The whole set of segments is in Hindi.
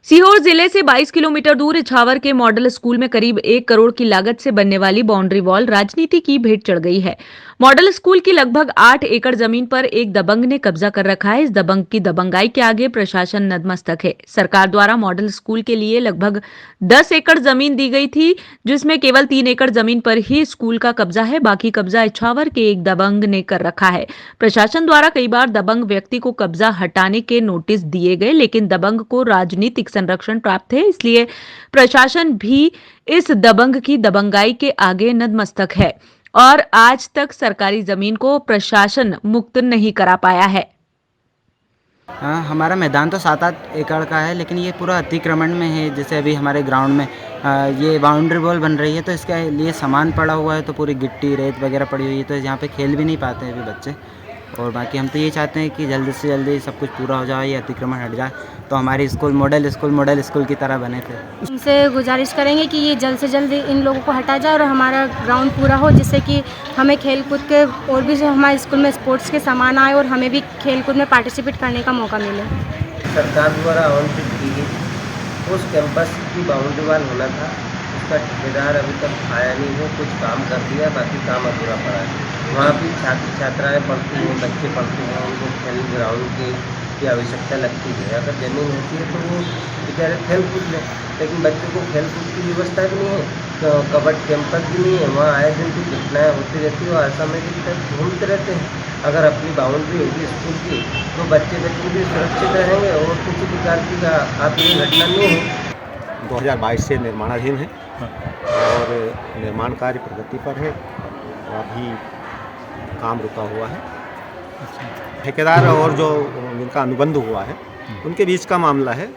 सीहोर जिले से 22 किलोमीटर दूर इछावर के मॉडल स्कूल में करीब 1 करोड़ की लागत से बनने वाली बाउंड्री वॉल राजनीति की भेंट चढ़ गई है। मॉडल स्कूल की लगभग 8 एकड़ जमीन पर एक दबंग ने कब्जा कर रखा है। इस दबंग की दबंगाई के आगे प्रशासन नतमस्तक है। सरकार द्वारा मॉडल स्कूल के लिए लगभग 10 एकड़ जमीन दी गई थी, जिसमें केवल 3 एकड़ जमीन पर ही स्कूल का कब्जा है। बाकी कब्जा इछावर के एक दबंग ने कर रखा है। प्रशासन द्वारा कई बार दबंग व्यक्ति को कब्जा हटाने के नोटिस दिए गए, लेकिन दबंग को राजनीतिक संरक्षण प्राप्त है, इसलिए प्रशासन भी इस दबंग की दबंगाई के आगे नतमस्तक है और आज तक सरकारी जमीन को प्रशासन मुक्त नहीं करा पाया है। हाँ, हमारा मैदान तो 7-8 एकड़ का है, लेकिन ये पूरा अतिक्रमण में है। जैसे अभी हमारे ग्राउंड में ये बाउंड्री वॉल बन रही है, तो इसके लिए सामान पड़ा हुआ है, तो पूरी गिट्टी रेत वगैरह पड़ी हुई है, तो यहाँ पे खेल भी नहीं पाते हैं अभी बच्चे। और बाकी हम तो ये चाहते हैं कि जल्दी से जल्दी सब कुछ पूरा हो जाए, ये अतिक्रमण हट जाए, तो हमारी स्कूल मॉडल स्कूल की तरह बने थे। उनसे गुजारिश करेंगे कि ये जल्द से जल्द इन लोगों को हटा जाए और हमारा ग्राउंड पूरा हो, जिससे कि हमें खेल कूद के और भी जो हमारे स्कूल में स्पोर्ट्स के सामान आए और हमें भी खेल कूद में पार्टिसिपेट करने का मौका मिले। सरकार द्वारा आवंटित की गई उस कैंपस की बाउंड्री वॉल होना था, उसका ठेकेदार अभी तक आया नहीं है। कुछ काम कर दिया, बाकी काम अधूरा पड़ा है। वहाँ भी छात्र छात्राएँ पढ़ती हैं, बच्चे पढ़ते हैं, उनको खेल ग्राउंड की आवश्यकता लगती है। अगर ज़मीन होती है तो वो बेचारे खेल कूद लें, लेकिन बच्चों को खेल कूद की व्यवस्था भी नहीं है, तो कबड्डी कैंपस भी नहीं है। वहाँ आए दिन की घटनाएँ होती रहती है और असामयिक तक घूमते रहते हैं। अगर अपनी बाउंड्री होगी स्कूल की तो बच्चे भी सुरक्षित रहेंगे और किसी प्रकार की आपकी घटना नहीं हो। 2022 से निर्माणाधीन है और निर्माण कार्य प्रगति पर है। अभी काम रुका हुआ है। ठेकेदार और जो जिनका अनुबंध हुआ है उनके बीच का मामला है।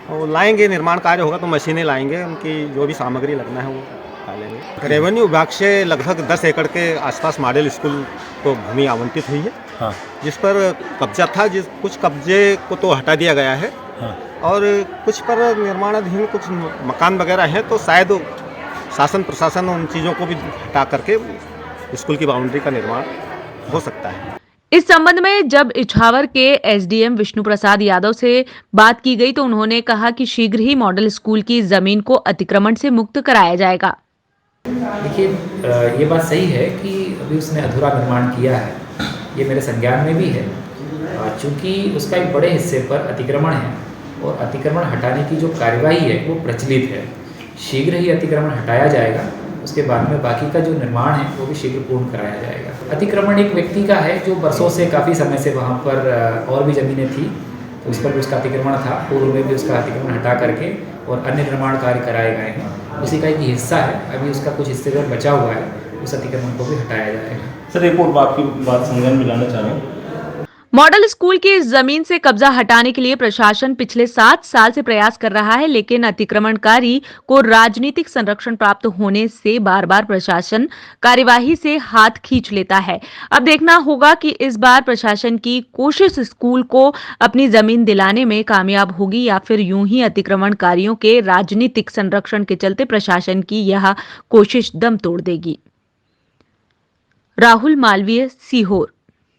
और लाएंगे, निर्माण कार्य होगा तो मशीनें लाएंगे, उनकी जो भी सामग्री लगना है वो डालेंगे। रेवेन्यू विभाग से लगभग 10 एकड़ के आसपास मॉडल स्कूल को भूमि आवंटित हुई है। हाँ। जिस पर कब्जा था, कुछ कब्जे को तो हटा दिया गया है। हाँ। और कुछ पर निर्माणाधीन कुछ मकान वगैरह हैं, तो शायद शासन प्रशासन उन चीज़ों को भी हटा करके स्कूल की बाउंड्री का निर्माण हो सकता है। इस संबंध में जब इछावर के एसडीएम विष्णु प्रसाद यादव से बात की गई तो उन्होंने कहा कि शीघ्र ही मॉडल स्कूल की जमीन को अतिक्रमण से मुक्त कराया जाएगा। देखिए, ये बात सही है कि अभी उसने अधूरा निर्माण किया है, ये मेरे संज्ञान में भी है। चूँकि उसका एक बड़े हिस्से पर अतिक्रमण है और अतिक्रमण हटाने की जो कार्यवाही है वो प्रचलित है। शीघ्र ही अतिक्रमण हटाया जाएगा, उसके बाद में बाकी का जो निर्माण है वो भी शीघ्र पूर्ण कराया जाएगा। अतिक्रमण एक व्यक्ति का है जो बरसों से, काफ़ी समय से वहाँ पर और भी ज़मीनें थी, तो उस पर भी उसका अतिक्रमण था। पूर्व में भी उसका अतिक्रमण हटा करके और अन्य निर्माण कार्य कराए गए हैं। उसी का एक हिस्सा है, अभी उसका कुछ हिस्से पर बचा हुआ है, उस अतिक्रमण को भी हटाया जाएगा। सर, एक और आपकी बात संज्ञान में लाना चाह रहा हूँ। मॉडल स्कूल की इस जमीन से कब्जा हटाने के लिए प्रशासन पिछले 7 साल से प्रयास कर रहा है, लेकिन अतिक्रमणकारी को राजनीतिक संरक्षण प्राप्त होने से बार बार प्रशासन कार्यवाही से हाथ खींच लेता है। अब देखना होगा कि इस बार प्रशासन की कोशिश स्कूल को अपनी जमीन दिलाने में कामयाब होगी या फिर यूं ही अतिक्रमणकारियों के राजनीतिक संरक्षण के चलते प्रशासन की यह कोशिश दम तोड़ देगी। राहुल मालवीय, सीहोर।